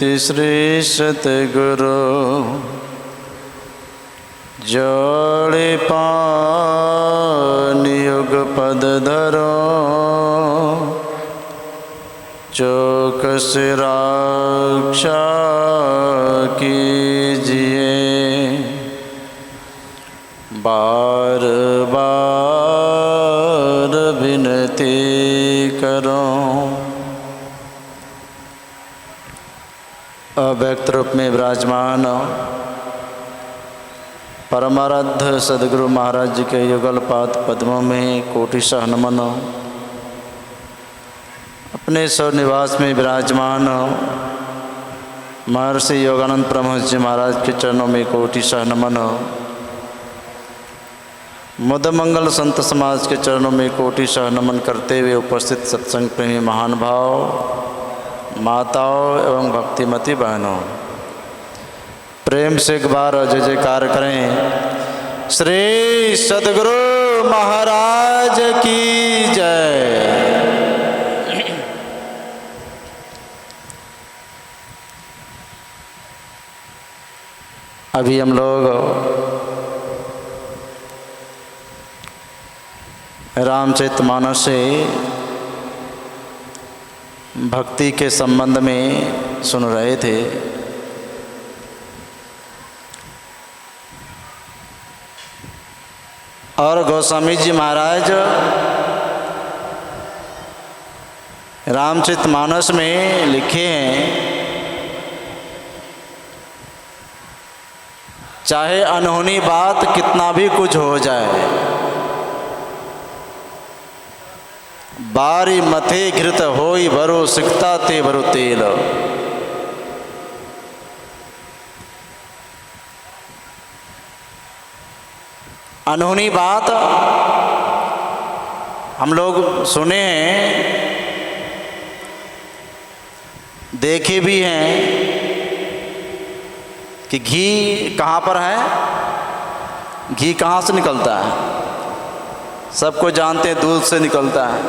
इति श्री सतगुरु जोड़े पान युग पद धरो चौकस रक्षा कीजिए बार बार विनती करो। अव्यक्त रूप में विराजमान परमाराध्य सदगुरु महाराज जी के युगल पाद पद्मों में कोटिशः नमन। अपने स्वनिवास में विराजमान महर्षि योगानंद परमहंस जी महाराज के चरणों में कोटिशः नमन। मुदमंगल संत समाज के चरणों में कोटिशः नमन करते हुए उपस्थित सत्संग प्रेमी महान भाव माताओं एवं भक्तिमती बहनों, प्रेम से एक बार जय जयकार करें श्री सद्गुरु महाराज की जय। अभी हम लोग रामचरितमानस से भक्ति के संबंध में सुन रहे थे। और गोस्वामी जी महाराज रामचरितमानस में लिखे हैं, चाहे अनहोनी बात कितना भी कुछ हो जाए, बारी मथे घृत होई भरो सिकता ते भरो तेल। अनहोनी बात हम लोग सुने हैं, देखे भी हैं कि घी कहाँ पर है, घी कहाँ से निकलता है, सबको जानते हैं दूध से निकलता है।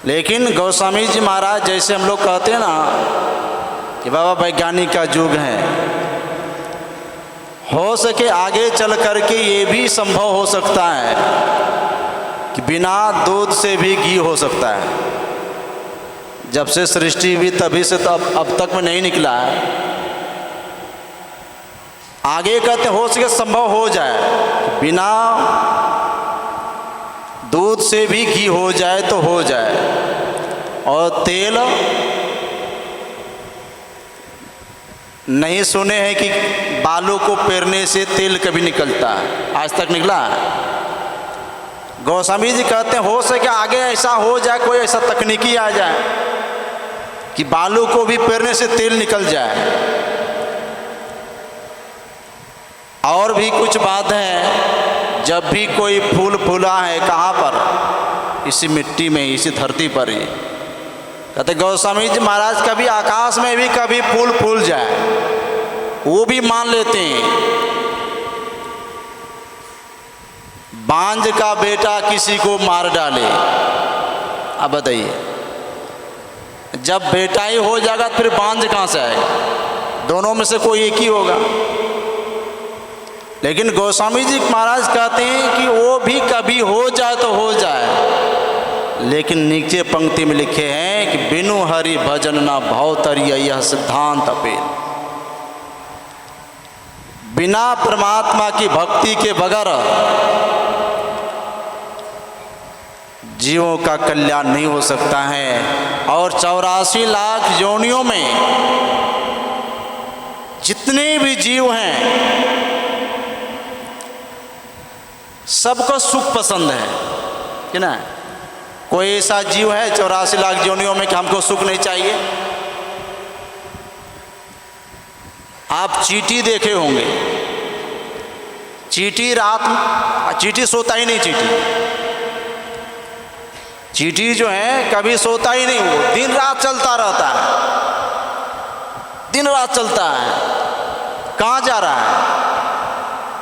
लेकिन गोस्वामी जी महाराज जैसे हम लोग कहते हैं ना कि बाबा वैज्ञानिक का युग है, हो सके आगे चल करके ये भी संभव हो सकता है कि बिना दूध से भी घी हो सकता है। जब से सृष्टि हुई तभी से तो अब तक में नहीं निकला है। आगे कहते हो सके संभव हो जाए, बिना दूध से भी घी हो जाए तो हो जाए। और तेल नहीं सुने हैं कि बालों को पेरने से तेल कभी निकलता है, आज तक निकला है। गोस्वामी जी कहते हैं हो सके आगे ऐसा हो जाए, कोई ऐसा तकनीकी आ जाए कि बालों को भी पेरने से तेल निकल जाए। और भी कुछ बात है, जब भी कोई फूल फूला है कहाँ पर, इसी मिट्टी में, इसी धरती पर ही। कहते गोस्वामी जी महाराज कभी आकाश में भी कभी फूल फूल जाए, वो भी मान लेते हैं। बांझ का बेटा किसी को मार डाले, अब बताइए, जब बेटा ही हो जाएगा तो फिर बांझ कहाँ से आएगा? दोनों में से कोई एक ही होगा। लेकिन गोस्वामी जी महाराज कहते हैं कि वो भी कभी हो जाए तो हो जाए। लेकिन नीचे पंक्ति में लिखे हैं कि बिनु हरि भजन ना भवतरिय यह सिद्धांत अपेल। बिना परमात्मा की भक्ति के बगैर जीवों का कल्याण नहीं हो सकता है। और 84 लाख योनियों में जितने भी जीव हैं सबको सुख पसंद है कि ना? कोई ऐसा जीव है 84 लाख योनियों में कि हमको सुख नहीं चाहिए? आप चींटी देखे होंगे, चींटी चींटी सोता ही नहीं। चींटी जो है कभी सोता ही नहीं, वो दिन रात चलता रहता है, दिन रात चलता है। कहाँ जा रहा है?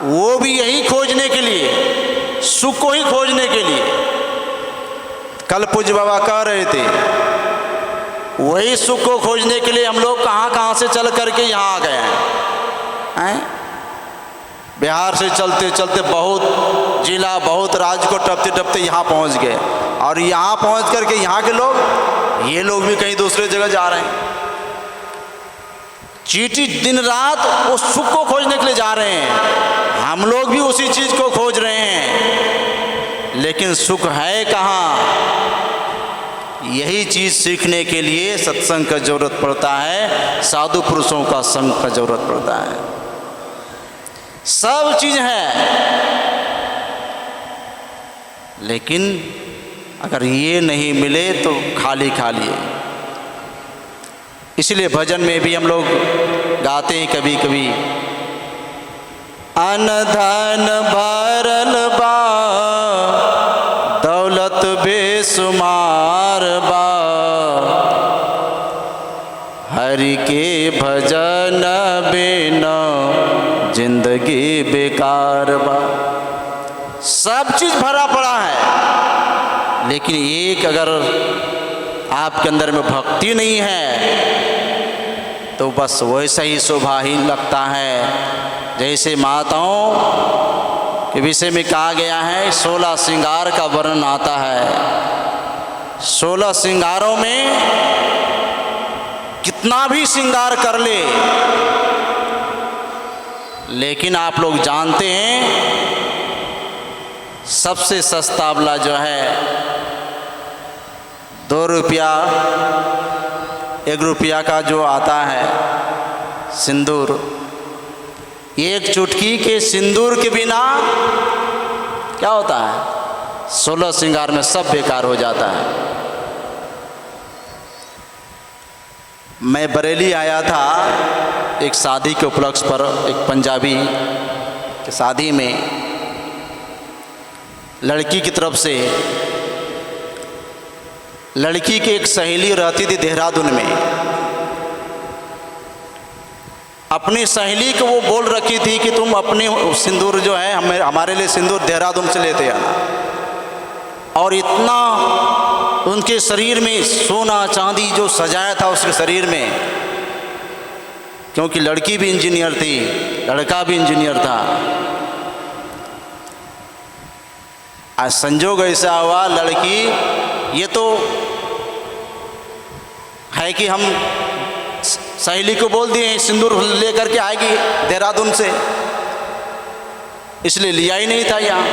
वो भी यही खोजने के लिए, सुख को ही खोजने के लिए। कल पूज्य बाबा कह रहे थे वही सुख को खोजने के लिए हम लोग कहाँ से चल करके यहाँ आ गए हैं। बिहार से चलते चलते बहुत जिला, बहुत राज्य को टपते टपते यहाँ पहुँच गए, और यहाँ पहुँच करके यहाँ के लोग, ये लोग भी कहीं दूसरे जगह जा रहे हैं। चींटी दिन रात उस सुख को खोजने के लिए जा रहे हैं, हम लोग भी उसी चीज़ को खोज रहे हैं, लेकिन सुख है कहाँ? यही चीज़ सीखने के लिए सत्संग का जरूरत पड़ता है, साधु पुरुषों का संग का जरूरत पड़ता है। सब चीज़ है, लेकिन अगर ये नहीं मिले तो खाली खाली है। इसलिए भजन में भी हम लोग गाते हैं कभी कभी, अन धन भरल बा दौलत बेसुमार बा, हरि के भजन बिना जिंदगी बेकार बा। सब चीज़ भरा पड़ा है, लेकिन एक अगर आपके अंदर में भक्ति नहीं है तो बस वैसा ही शोभाहीन लगता है। जैसे माताओं के विषय में कहा गया है, 16 श्रृंगार का वर्णन आता है। 16 श्रृंगारों में कितना भी श्रृंगार कर ले, लेकिन आप लोग जानते हैं सबसे सस्ता वाला जो है 2 रुपया 1 रुपया का जो आता है सिंदूर, एक चुटकी के सिंदूर के बिना क्या होता है? 16 श्रृंगार में सब बेकार हो जाता है। मैं बरेली आया था एक शादी के उपलक्ष्य पर, एक पंजाबी की शादी में लड़की की तरफ से, लड़की की एक सहेली रहती थी देहरादून में, अपनी सहेली को वो बोल रखी थी कि तुम अपने सिंदूर जो है हमारे लिए सिंदूर देहरादून से लेते आना। और इतना उनके शरीर में सोना चांदी जो सजाया था उसके शरीर में, क्योंकि लड़की भी इंजीनियर थी, लड़का भी इंजीनियर था। आज संजोग ऐसा हुआ, लड़की ये तो है कि हम सहेली को बोल दिए सिंदूर लेकर के आएगी देहरादून से, इसलिए लिया ही नहीं था यहाँ।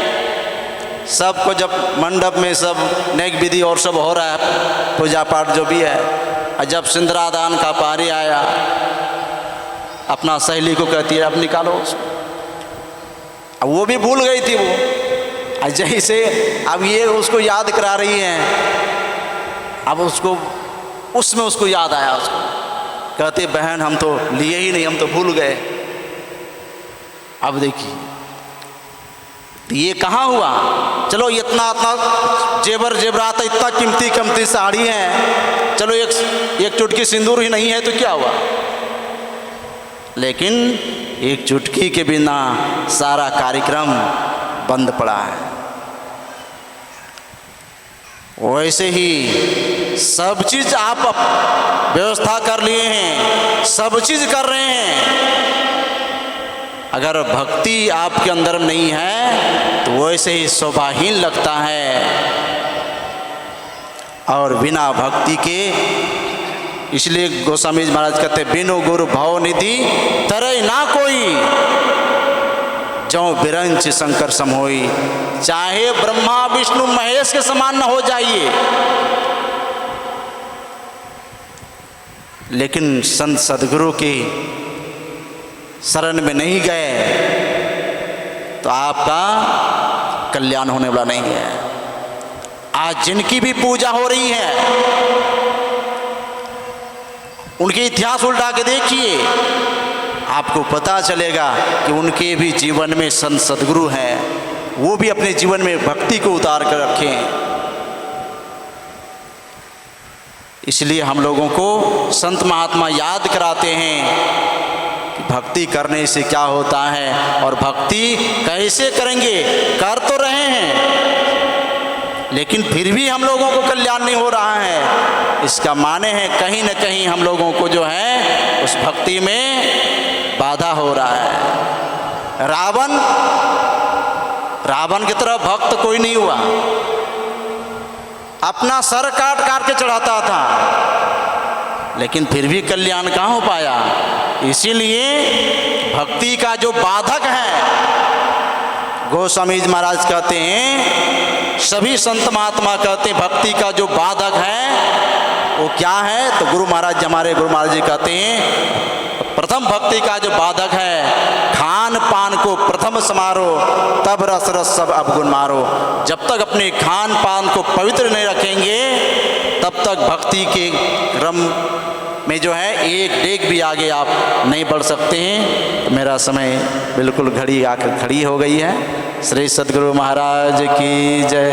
सबको जब मंडप में सब नेक विधि और सब हो रहा है, पूजा पाठ जो भी है, और जब सिंदूरादान का पारी आया, अपना सहेली को कहती है अब निकालो उसको। अब वो भी भूल गई थी वो, जैसे अब ये उसको याद करा रही हैं, अब उसको उसमें उसको याद आया, उसको कहते बहन हम तो लिए ही नहीं, हम तो भूल गए। अब देखिए तो ये कहाँ हुआ? चलो इतना इतना जेवर जेवरात, इतना कीमती कीमती साड़ी है, चलो एक चुटकी सिंदूर ही नहीं है तो क्या हुआ? लेकिन एक चुटकी के बिना सारा कार्यक्रम बंद पड़ा है। वैसे ही सब चीज़ आप व्यवस्था कर लिए हैं, सब चीज़ कर रहे हैं, अगर भक्ति आपके अंदर नहीं है तो वैसे ही शोभाहीन लगता है। और बिना भक्ति के, इसलिए गोस्वामी जी महाराज कहते बिनु गुरु भव निधि तरय ना कोई, जो बिरंच शंकर सम होई। चाहे ब्रह्मा विष्णु महेश के समान न हो जाइए, लेकिन संत सदगुरु की शरण में नहीं गए तो आपका कल्याण होने वाला नहीं है। आज जिनकी भी पूजा हो रही है, उनके इतिहास उल्टा के देखिए, आपको पता चलेगा कि उनके भी जीवन में संत सदगुरु हैं, वो भी अपने जीवन में भक्ति को उतार कर रखें। इसलिए हम लोगों को संत महात्मा याद कराते हैं कि भक्ति करने से क्या होता है और भक्ति कैसे करेंगे। कर तो रहे हैं, लेकिन फिर भी हम लोगों को कल्याण नहीं हो रहा है। इसका माने है कहीं न कहीं हम लोगों को जो है उस भक्ति में बाधा हो रहा है। रावण की तरह भक्त कोई नहीं हुआ, अपना सर काट काट के चढ़ाता था, लेकिन फिर भी कल्याण कहाँ हो पाया। इसीलिए भक्ति का जो बाधक है, गोस्वामी जी महाराज कहते हैं, सभी संत महात्मा कहते हैं भक्ति का जो बाधक है वो क्या है, तो हमारे गुरु महाराज जी कहते हैं प्रथम भक्ति का जो बाधक है, खान पान को प्रथम समारो तब रस रस सब अवगुण मारो। जब तक अपने खान पान को पवित्र नहीं रखेंगे तब तक भक्ति के क्रम में जो है एक डेग भी आगे आप नहीं बढ़ सकते हैं। तो मेरा समय बिल्कुल घड़ी आकर खड़ी हो गई है। श्री सद्गुरु महाराज की जय।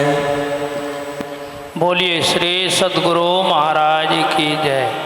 बोलिए श्री सद्गुरु महाराज की जय।